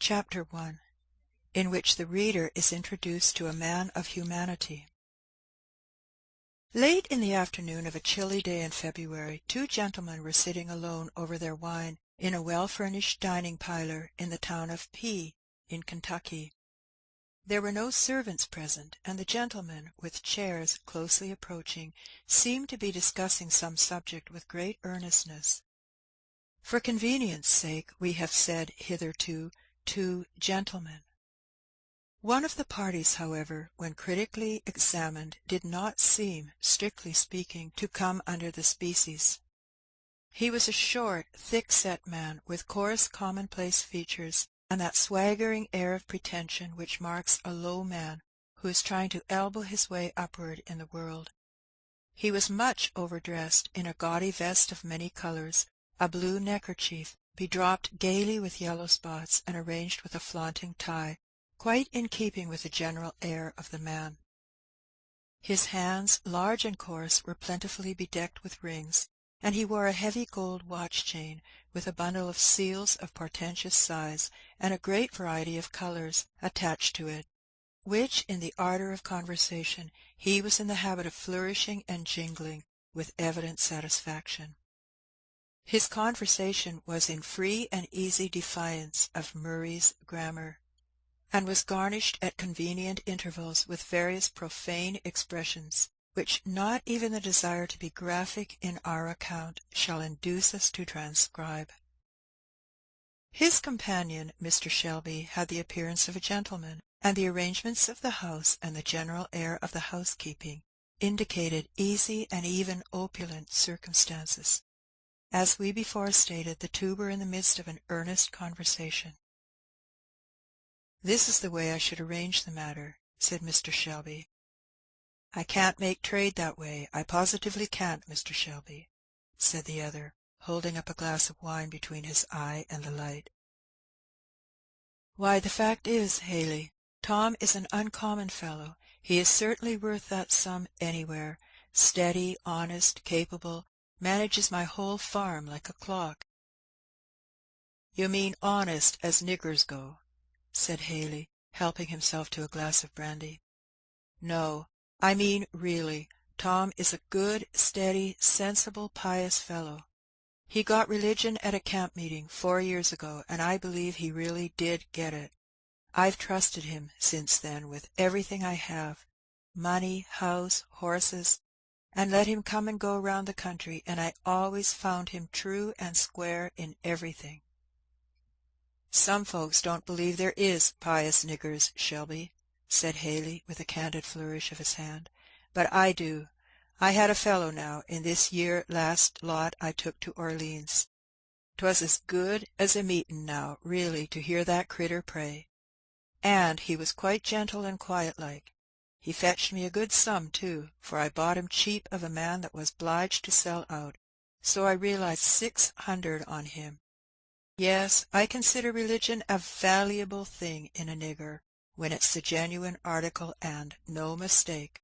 Chapter 1, in which the reader is introduced to a man of humanity. Late in the afternoon of a chilly day in February, two gentlemen were sitting alone over their wine in a well-furnished dining parlour in the town of P in Kentucky. There were no servants present, and the gentlemen, with chairs closely approaching, seemed to be discussing some subject with great earnestness. For convenience sake we have said hitherto two gentlemen. One of the parties, however, when critically examined, did not seem, strictly speaking, to come under the species. He was a short, thick-set man, with coarse, commonplace features, and that swaggering air of pretension which marks a low man who is trying to elbow his way upward in the world. He was much overdressed in a gaudy vest of many colours, a blue neckerchief, bedropped gaily with yellow spots, and arranged with a flaunting tie, quite in keeping with the general air of the man. His hands, large and coarse, were plentifully bedecked with rings, and he wore a heavy gold watch-chain with a bundle of seals of portentous size and a great variety of colours attached to it, which, in the ardour of conversation, he was in the habit of flourishing and jingling with evident satisfaction. His conversation was in free and easy defiance of Murray's grammar, and was garnished at convenient intervals with various profane expressions, which not even the desire to be graphic in our account shall induce us to transcribe. His companion, Mr. Shelby, had the appearance of a gentleman, and the arrangements of the house and the general air of the housekeeping indicated easy and even opulent circumstances. As we before stated, the two were in the midst of an earnest conversation. "This is the way I should arrange the matter," said Mr. Shelby. "I can't make trade that way, I positively can't, Mr. Shelby," said the other, holding up a glass of wine between his eye and the light. "Why, the fact is, Haley, Tom is an uncommon fellow. He is certainly worth that sum anywhere. Steady, honest, capable, manages my whole farm like a clock." "You mean honest as niggers go," said Haley, helping himself to a glass of brandy. "No, I mean really. Tom is a good, steady, sensible, pious fellow. He got religion at a camp meeting 4 years ago, and I believe he really did get it. I've trusted him since then with everything I have, money, house, horses, and let him come and go round the country, and I always found him true and square in everything." "Some folks don't believe there is pious niggers, Shelby," said Haley, with a candid flourish of his hand, "but I do. I had a fellow now, in this year last lot I took to Orleans. 'Twas as good as a meetin' now, really, to hear that critter pray. And he was quite gentle and quiet-like. He fetched me a good sum, too, for I bought him cheap of a man that was 'bliged to sell out, so I realized 600 on him. Yes, I consider religion a valuable thing in a nigger, when it's the genuine article and no mistake."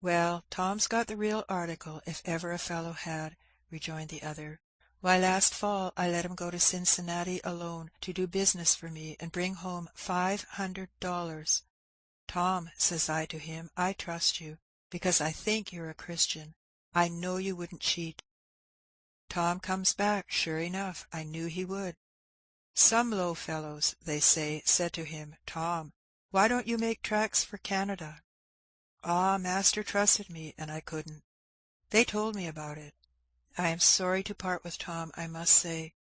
"Well, Tom's got the real article, if ever a fellow had," rejoined the other. "Why, last fall I let him go to Cincinnati alone to do business for me, and bring home $500. 'Tom,' says I to him, 'I trust you, because I think you're a Christian. I know you wouldn't cheat.' Tom comes back, sure enough, I knew he would. Some low fellows, they say, said to him, 'Tom, why don't you make tracks for Canada?' Ah, master trusted me, and I couldn't. They told me about it. I am sorry to part with Tom, I must say.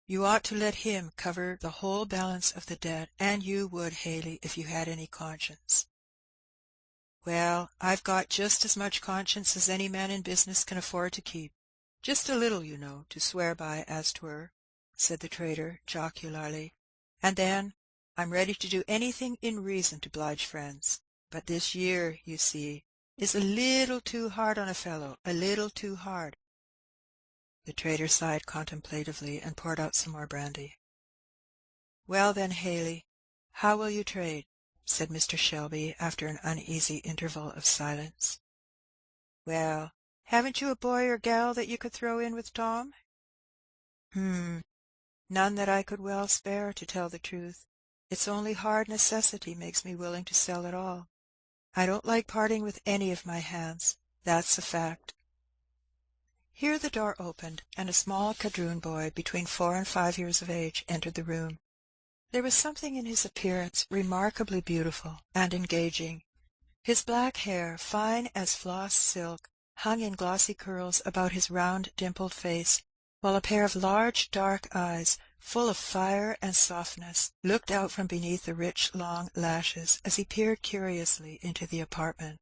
You ought to let him cover the whole balance of the debt, and you would, Haley, if you had any conscience." "Well, I've got just as much conscience as any man in business can afford to keep. Just a little, you know, to swear by, as 'twere," said the trader, jocularly. "And then I'm ready to do anything in reason to 'blige friends. But this year, you see, is a little too hard on a fellow, a little too hard." The trader sighed contemplatively, and poured out some more brandy. "Well then, Haley, how will you trade?" said Mr. Shelby, after an uneasy interval of silence. "Well, haven't you a boy or gal that you could throw in with Tom?" None that I could well spare, to tell the truth. It's only hard necessity makes me willing to sell it all. I don't like parting with any of my hands, that's a fact." Here the door opened, and a small quadroon boy, between 4 and 5 years of age, entered the room. There was something in his appearance remarkably beautiful and engaging. His black hair, fine as floss silk, hung in glossy curls about his round dimpled face, while a pair of large dark eyes, full of fire and softness, looked out from beneath the rich long lashes as he peered curiously into the apartment.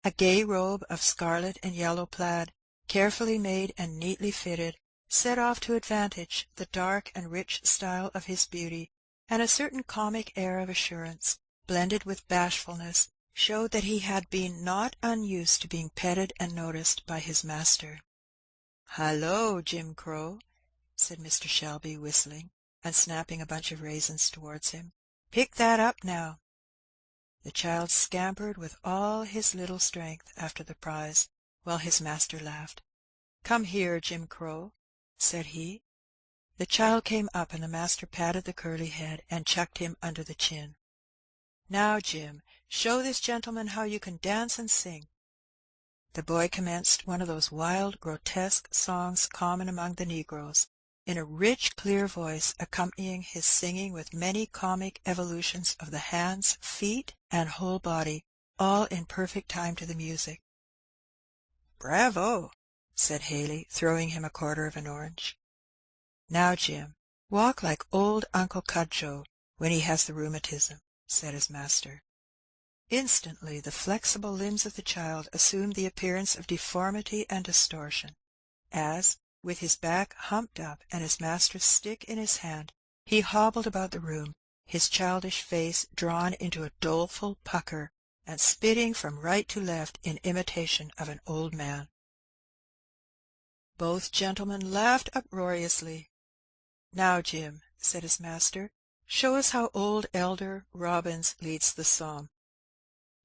A gay robe of scarlet and yellow plaid, carefully made and neatly fitted, set off to advantage the dark and rich style of his beauty, and a certain comic air of assurance, blended with bashfulness, showed that he had been not unused to being petted and noticed by his master. "Hallo, Jim Crow," said Mr. Shelby, whistling, and snapping a bunch of raisins towards him. "Pick that up now." The child scampered with all his little strength after the prize, while his master laughed. "Come here, Jim Crow," said he. The child came up, and the master patted the curly head and chucked him under the chin. "Now, Jim, show this gentleman how you can dance and sing." The boy commenced one of those wild, grotesque songs common among the negroes, in a rich, clear voice, accompanying his singing with many comic evolutions of the hands, feet, and whole body, all in perfect time to the music. "Bravo!" said Haley, throwing him a quarter of an orange. "Now, Jim, walk like old Uncle Cudjo when he has the rheumatism," said his master. Instantly the flexible limbs of the child assumed the appearance of deformity and distortion, as, with his back humped up and his master's stick in his hand, he hobbled about the room, his childish face drawn into a doleful pucker, and spitting from right to left in imitation of an old man. Both gentlemen laughed uproariously. "Now, Jim," said his master, "show us how old Elder Robbins leads the psalm."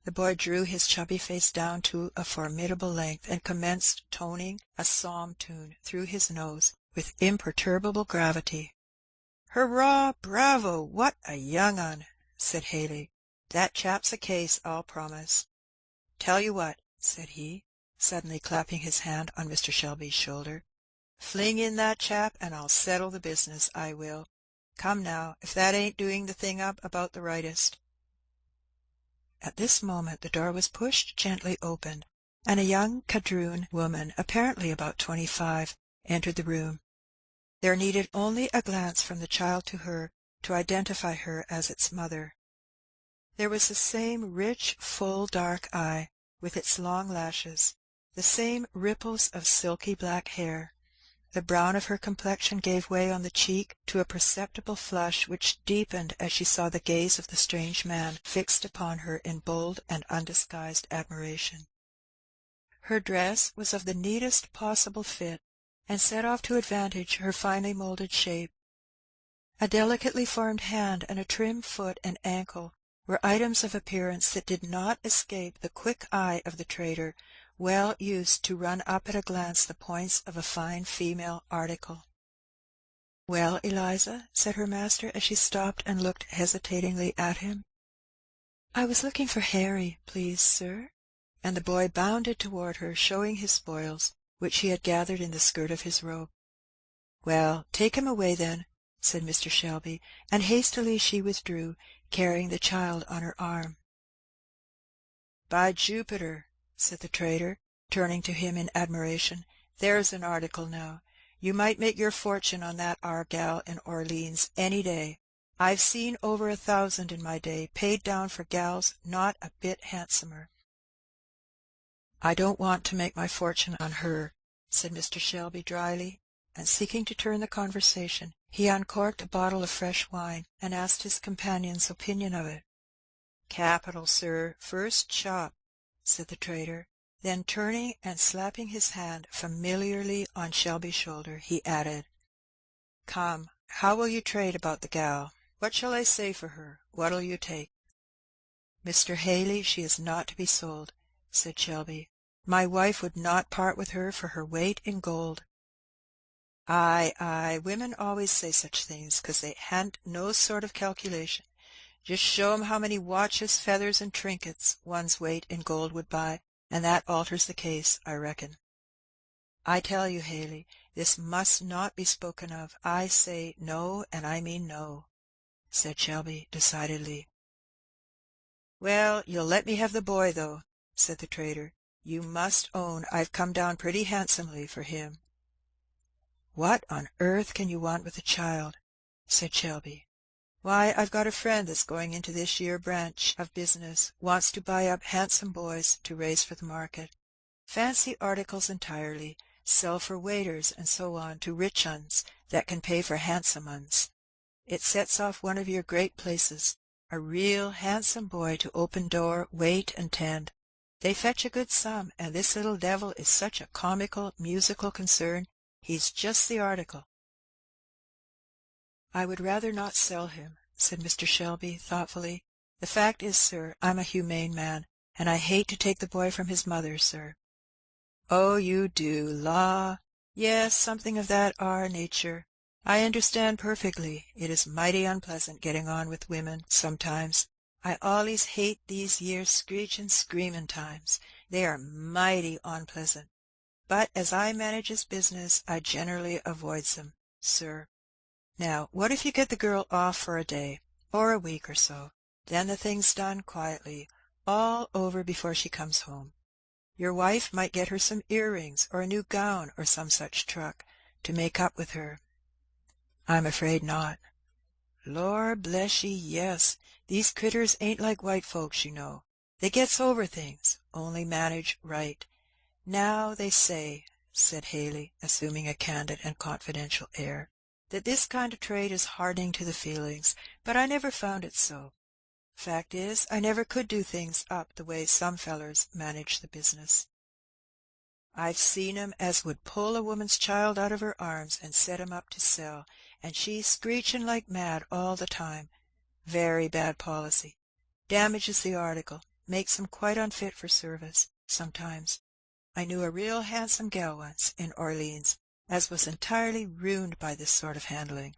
The boy drew his chubby face down to a formidable length, and commenced toning a psalm tune through his nose with imperturbable gravity. "Hurrah! Bravo! What a young un!" said Haley. "That chap's a case, I'll promise. Tell you what," said he, suddenly clapping his hand on Mr. Shelby's shoulder, "fling in that chap, and I'll settle the business, I will. Come now, if that ain't doing the thing up about the rightest." At this moment the door was pushed gently open, and a young quadroon woman, apparently about 25, entered the room. There needed only a glance from the child to her to identify her as its mother. There was the same rich, full, dark eye, with its long lashes, the same ripples of silky black hair. The brown of her complexion gave way on the cheek to a perceptible flush, which deepened as she saw the gaze of the strange man fixed upon her in bold and undisguised admiration. Her dress was of the neatest possible fit, and set off to advantage her finely moulded shape. A delicately formed hand and a trim foot and ankle were items of appearance that did not escape the quick eye of the trader, well used to run up at a glance the points of a fine female article. "Well, Eliza?" said her master, as she stopped and looked hesitatingly at him. "I was looking for Harry, please, sir," and the boy bounded toward her, showing his spoils, which he had gathered in the skirt of his robe. "Well, take him away then," said Mr. Shelby, and hastily she withdrew, carrying the child on her arm. "By Jupiter," said the trader, turning to him in admiration, "there's an article now. You might make your fortune on that ar gal in Orleans any day. I've seen over 1,000 in my day paid down for gals not a bit handsomer." "I don't want to make my fortune on her," said Mr. Shelby dryly, and seeking to turn the conversation, he uncorked a bottle of fresh wine, and asked his companion's opinion of it. "Capital, sir, first chop," said the trader. Then turning and slapping his hand familiarly on Shelby's shoulder, he added, "Come, how will you trade about the gal? What shall I say for her? What'll you take?" "Mr. Haley, she is not to be sold," said Shelby. "My wife would not part with her for her weight in gold." Ay, women always say such things, 'cause they han't no sort of calculation. Just show 'em how many watches, feathers, and trinkets one's weight in gold would buy, and that alters the case, I reckon. I tell you, Haley, this must not be spoken of. I say no, and I mean no," said Shelby decidedly. "Well, you'll let me have the boy, though," said the trader. "You must own I've come down pretty handsomely for him." "What on earth can you want with a child?" said Shelby. "Why, I've got a friend that's going into this year branch of business, wants to buy up handsome boys to raise for the market. Fancy articles entirely, sell for waiters and so on to rich uns that can pay for handsome uns. It sets off one of your great places, a real handsome boy to open door, wait, and tend. They fetch a good sum, and this little devil is such a comical, musical concern, he's just the article." "I would rather not sell him," said Mr. Shelby, thoughtfully. "The fact is, sir, I'm a humane man, and I hate to take the boy from his mother, sir." "Oh, you do, law! Yes, something of that are nature. I understand perfectly. It is mighty unpleasant getting on with women sometimes. I allays hate these year screechin', screamin' times. They are mighty onpleasant. But as I manages business, I generally avoids 'em, sir. Now, what if you get the girl off for a day, or a week or so? Then the thing's done quietly, all over before she comes home. Your wife might get her some earrings, or a new gown, or some such truck, to make up with her." "I'm afraid not." "Lor bless ye, yes. These critters ain't like white folks, you know. They gets over things, only managed right. Now they say," said Haley, assuming a candid and confidential air, "that this kind of trade is hardening to the feelings, but I never found it so. Fact is, I never could do things up the way some fellers manage the business. I've seen 'em as would pull a woman's child out of her arms and set 'em up to sell, and she screechin' like mad all the time. Very bad policy. Damages the article, makes 'em quite unfit for service, sometimes. I knew a real handsome gal once, in Orleans, as was entirely ruined by this sort of handling.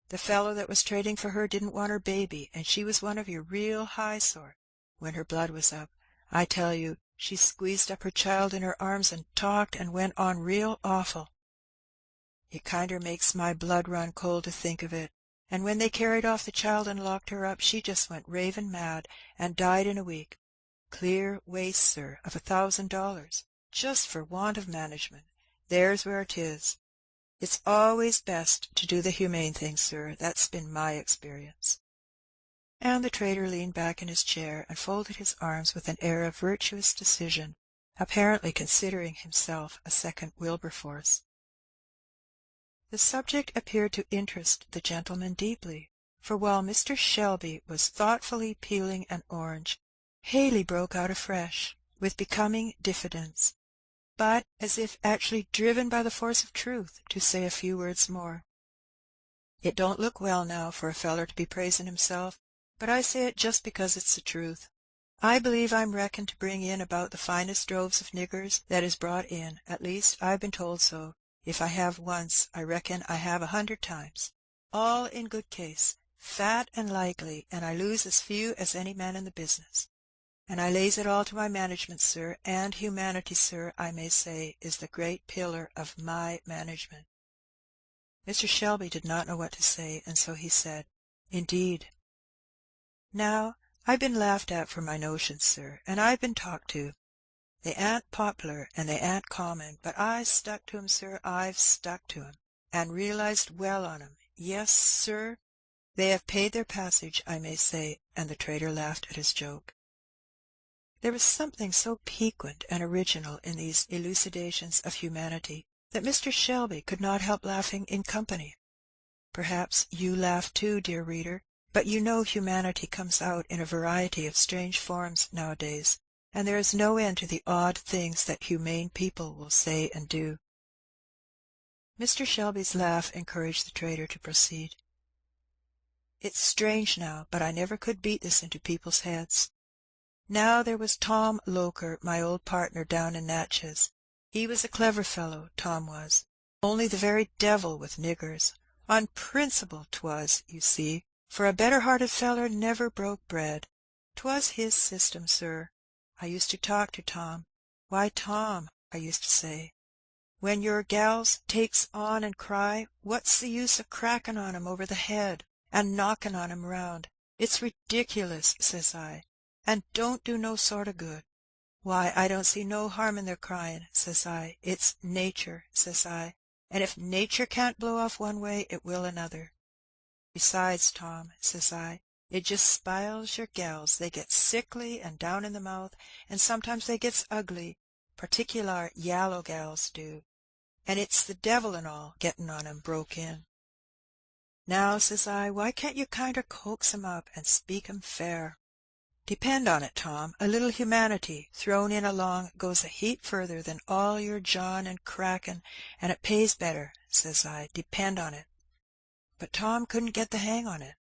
The fellow that was trading for her didn't want her baby, and she was one of your real high sort. When her blood was up, I tell you, she squeezed up her child in her arms and talked and went on real awful. It kinder makes my blood run cold to think of it. And when they carried off the child and locked her up, she just went raving mad, and died in a week. Clear waste, sir, of $1,000, just for want of management. There's where 'tis. It's always best to do the humane thing, sir. That's been my experience." And the trader leaned back in his chair and folded his arms with an air of virtuous decision, apparently considering himself a second Wilberforce. The subject appeared to interest the gentleman deeply, for while Mr. Shelby was thoughtfully peeling an orange, Haley broke out afresh, with becoming diffidence, but as if actually driven by the force of truth to say a few words more. "It don't look well now for a feller to be praising himself, but I say it just because it's the truth. I believe I'm reckoned to bring in about the finest droves of niggers that is brought in, at least I've been told so. If I have once, I reckon I have 100 times. All in good case, fat and likely, and I lose as few as any man in the business. And I lays it all to my management, sir, and humanity, sir, I may say, is the great pillar of my management." Mr. Shelby did not know what to say, and so he said, "Indeed." "Now, I've been laughed at for my notions, sir, and I've been talked to. They ain't poplar, and they ain't common, but I stuck to 'em, sir, I've stuck to 'em, and realized well on 'em. Yes, sir, they have paid their passage, I may say," and the trader laughed at his joke. There was something so piquant and original in these elucidations of humanity that Mr. Shelby could not help laughing in company. Perhaps you laugh too, dear reader, but you know humanity comes out in a variety of strange forms nowadays, and there is no end to the odd things that humane people will say and do. Mr. Shelby's laugh encouraged the trader to proceed. "It's strange now, but I never could beat this into people's heads. Now there was Tom Loker, my old partner down in Natchez. He was a clever fellow, Tom was. only the very devil with niggers. On principle 'twas, you see, for a better-hearted feller never broke bread. 'Twas his system, sir. I used to talk to Tom. Why, Tom, I used to say, when your gals takes on and cry, what's the use of cracking on 'em over the head, and knocking on 'em round? It's ridiculous, says I, and don't do no sort o' good. Why, I don't see no harm in their crying, says I. It's nature, says I, and if nature can't blow off one way, it will another. Besides, Tom, says I, it just spiles your gals. They gets sickly and down in the mouth, and sometimes they gets ugly, particular yallow gals do, and it's the devil and all getting on 'em broke in. Now, says I, why can't you kinder coax 'em up and speak 'em fair? Depend on it, Tom, a little humanity thrown in along goes a heap further than all your jawing and cracking, and it pays better, says I, depend on it. But Tom couldn't get the hang on it,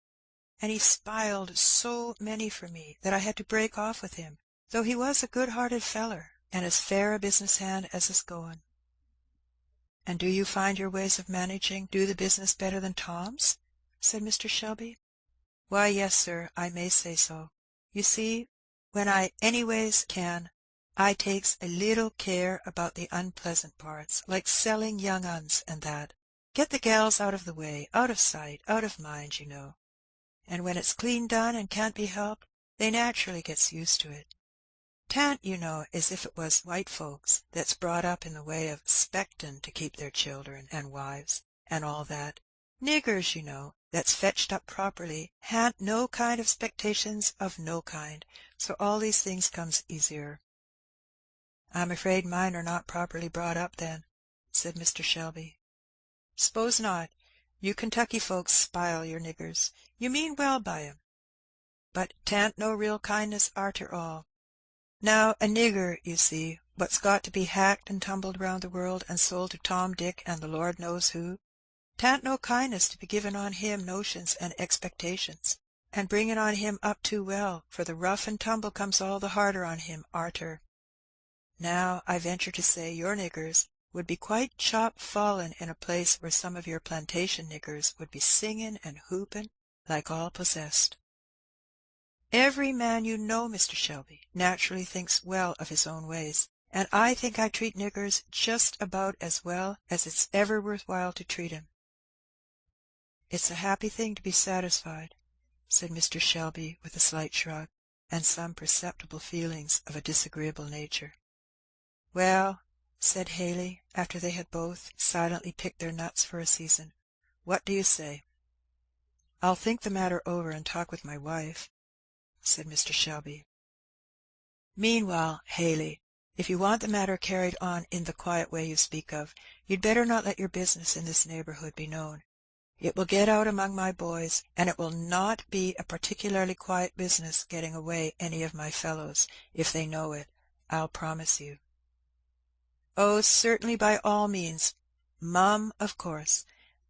and he spiled so many for me that I had to break off with him, though he was a good-hearted feller, and as fair a business hand as is going. And do you find your ways of managing do the business better than Tom's? Said Mr. Shelby. Why, yes, sir, I may say so. You see, when I anyways can, I takes a little care about the unpleasant parts, like selling young uns and that. Get the gals out of the way, out of sight, out of mind, you know. And when it's clean done and can't be helped, they naturally gets used to it. 'Tan't, you know, as if it was white folks that's brought up in the way of 'spectin' to keep their children and wives, and all that. Niggers, you know, that's fetched up properly, han't no kind of 'spectations of no kind, so all these things comes easier. I'm afraid mine are not properly brought up, then, said Mr. Shelby. S'pose not. You Kentucky folks spile your niggers. You mean well by 'em, but 'tan't no real kindness arter all. Now, a nigger, you see, what's got to be hacked and tumbled round the world and sold to Tom, Dick, and the Lord knows who, 'tan't no kindness to be giving on him notions and expectations, and bringing on him up too well, for the rough and tumble comes all the harder on him arter. Now, I venture to say your niggers would be quite chop-fallen in a place where some of your plantation niggers would be singing and whooping like all possessed. Every man you know, Mr. Shelby, naturally thinks well of his own ways, and I think I treat niggers just about as well as it's ever worth while to treat 'em. It's a happy thing to be satisfied, said Mr. Shelby with a slight shrug, and some perceptible feelings of a disagreeable nature. Well, said Haley, after they had both silently picked their nuts for a season, what do you say? I'll think the matter over and talk with my wife, said Mr. Shelby. Meanwhile, Haley, if you want the matter carried on in the quiet way you speak of, you'd better not let your business in this neighbourhood be known. It will get out among my boys, and it will not be a particularly quiet business getting away any of my fellows, if they know it, I'll promise you. Oh, certainly, by all means, mum, of course.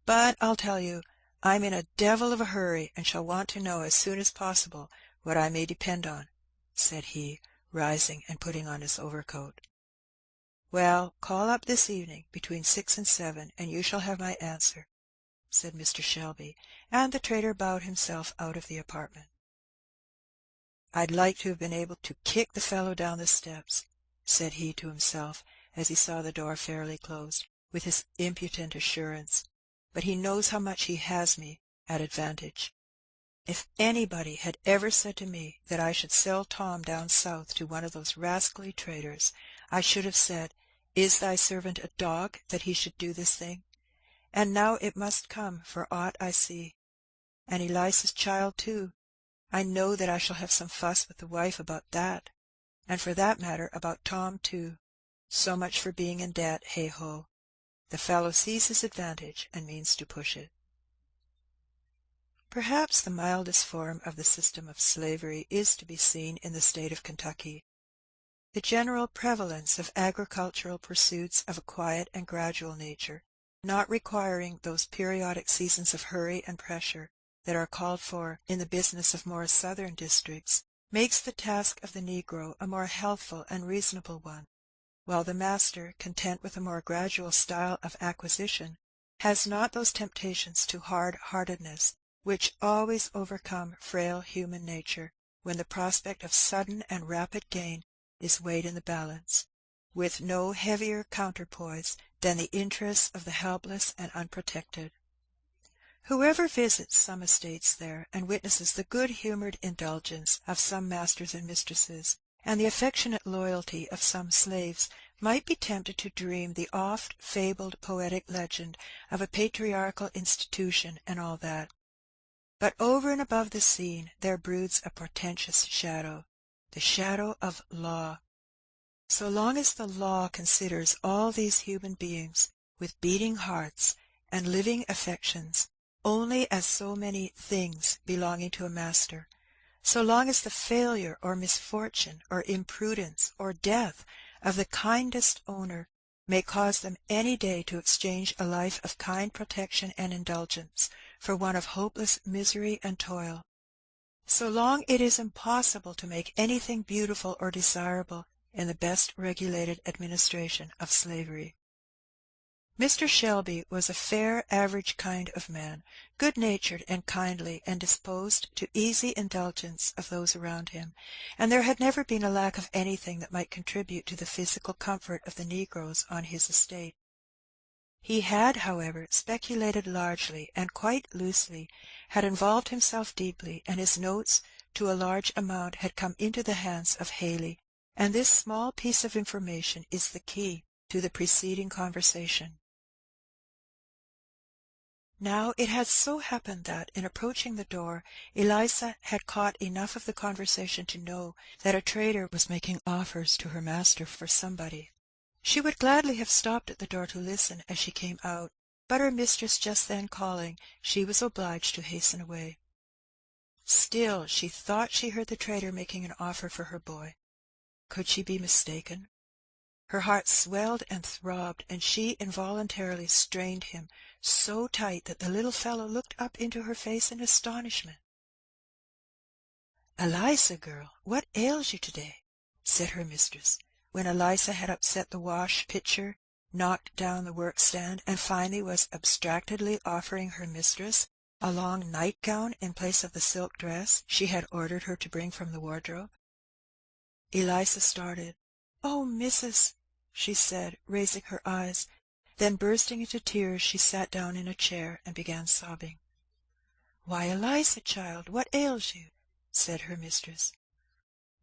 But I'll tell you, I'm in a devil of a hurry, and shall want to know as soon as possible what I may depend on, said he, rising and putting on his overcoat. Well, call up this evening between 6 and 7, and you shall have my answer, said Mr. Shelby, and the trader bowed himself out of the apartment. I'd like to have been able to kick the fellow down the steps, said he to himself, as he saw the door fairly closed, with his impudent assurance, but he knows how much he has me at advantage. If anybody had ever said to me that I should sell Tom down south to one of those rascally traders, I should have said, "Is thy servant a dog that he should do this thing?" And now it must come, for aught I see. And Elisa's child too. I know that I shall have some fuss with the wife about that, and for that matter about Tom too. So much for being in debt, hey-ho. The fellow sees his advantage and means to push it. Perhaps the mildest form of the system of slavery is to be seen in the state of Kentucky. The general prevalence of agricultural pursuits of a quiet and gradual nature, not requiring those periodic seasons of hurry and pressure that are called for in the business of more southern districts, makes the task of the negro a more healthful and reasonable one. while the master, content with a more gradual style of acquisition, has not those temptations to hard-heartedness which always overcome frail human nature when the prospect of sudden and rapid gain is weighed in the balance, with no heavier counterpoise than the interests of the helpless and unprotected. Whoever visits some estates there, and witnesses the good-humoured indulgence of some masters and mistresses, and the affectionate loyalty of some slaves, might be tempted to dream the oft-fabled poetic legend of a patriarchal institution and all that. But over and above the scene there broods a portentous shadow, the shadow of law. So long as the law considers all these human beings with beating hearts and living affections only as so many things belonging to a master, so long as the failure or misfortune or imprudence or death of the kindest owner may cause them any day to exchange a life of kind protection and indulgence for one of hopeless misery and toil, so long it is impossible to make anything beautiful or desirable in the best regulated administration of slavery. Mr. Shelby was a fair, average kind of man, good-natured and kindly, and disposed to easy indulgence of those around him, and there had never been a lack of anything that might contribute to the physical comfort of the negroes on his estate. He had, however, speculated largely and quite loosely, had involved himself deeply, and his notes to a large amount had come into the hands of Haley, and this small piece of information is the key to the preceding conversation. Now it had so happened that, in approaching the door, Eliza had caught enough of the conversation to know that a trader was making offers to her master for somebody. She would gladly have stopped at the door to listen as she came out, but her mistress just then calling, she was obliged to hasten away. Still, she thought she heard the trader making an offer for her boy. Could she be mistaken? Her heart swelled and throbbed, and she involuntarily strained him so tight that the little fellow looked up into her face in astonishment. "Eliza, girl, what ails you to-day?" said her mistress, when Eliza had upset the wash-pitcher, knocked down the work-stand, and finally was abstractedly offering her mistress a long nightgown in place of the silk dress she had ordered her to bring from the wardrobe. Eliza started. "Oh, missus!" she said, raising her eyes. Then, bursting into tears, she sat down in a chair and began sobbing. "Why, Eliza, child, what ails you?" said her mistress.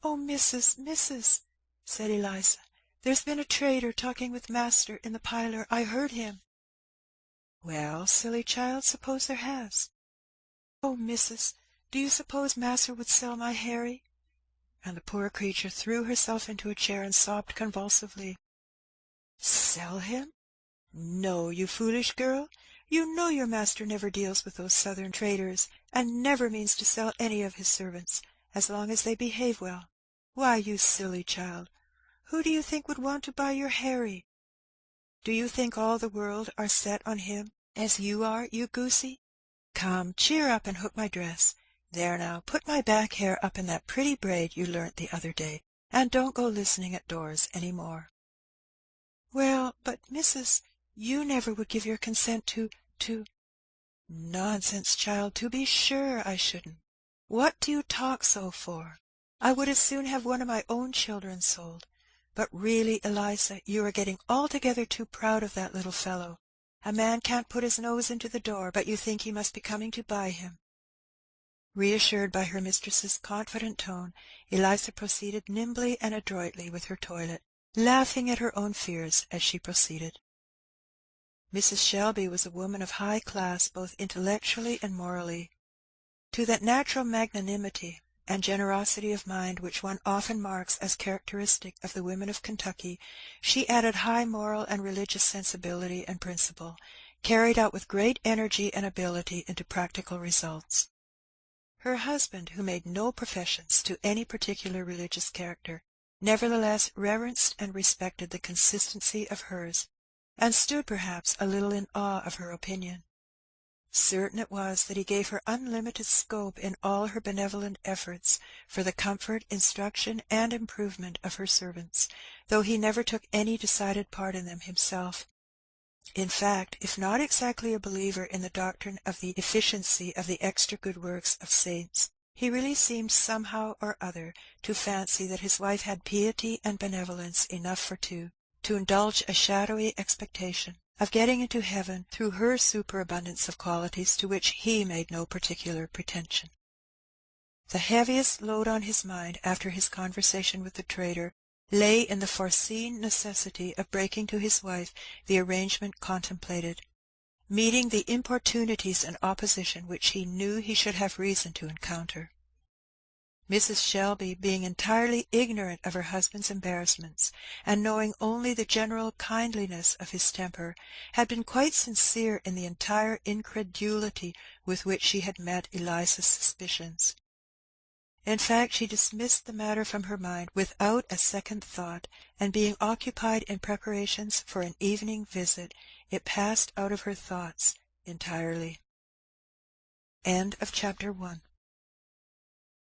"Oh, missus, missus!" said Eliza, "there's been a trader talking with master in the parlour. I heard him." "Well, silly child, suppose there has?" "Oh, missus, do you suppose master would sell my Harry?" And the poor creature threw herself into a chair and sobbed convulsively. "Sell him? No, you foolish girl. You know your master never deals with those southern traders, and never means to sell any of his servants, as long as they behave well. Why, you silly child, who do you think would want to buy your Harry? Do you think all the world are set on him, as you are, you goosey? Come, cheer up and hook my dress. There now, put my back hair up in that pretty braid you learnt the other day, and don't go listening at doors any more." "Well, but, missus, you never would give your consent to— "Nonsense, child, to be sure I shouldn't. What do you talk so for? I would as soon have one of my own children sold. But really, Eliza, you are getting altogether too proud of that little fellow. A man can't put his nose into the door, but you think he must be coming to buy him." Reassured by her mistress's confident tone, Eliza proceeded nimbly and adroitly with her toilet, laughing at her own fears as she proceeded. Mrs. Shelby was a woman of high class both intellectually and morally. To that natural magnanimity and generosity of mind which one often marks as characteristic of the women of Kentucky, she added high moral and religious sensibility and principle, carried out with great energy and ability into practical results. Her husband, who made no professions to any particular religious character, nevertheless reverenced and respected the consistency of hers, and stood perhaps a little in awe of her opinion. Certain it was that he gave her unlimited scope in all her benevolent efforts for the comfort, instruction, and improvement of her servants, though he never took any decided part in them himself. In fact, if not exactly a believer in the doctrine of the efficiency of the extra good works of saints, he really seemed somehow or other to fancy that his wife had piety and benevolence enough for two, to indulge a shadowy expectation of getting into heaven through her superabundance of qualities to which he made no particular pretension. The heaviest load on his mind after his conversation with the trader lay in the foreseen necessity of breaking to his wife the arrangement contemplated, meeting the importunities and opposition which he knew he should have reason to encounter. Mrs. Shelby, being entirely ignorant of her husband's embarrassments, and knowing only the general kindliness of his temper, had been quite sincere in the entire incredulity with which she had met Eliza's suspicions. In fact, she dismissed the matter from her mind without a second thought, and being occupied in preparations for an evening visit, it passed out of her thoughts entirely. End of chapter 1.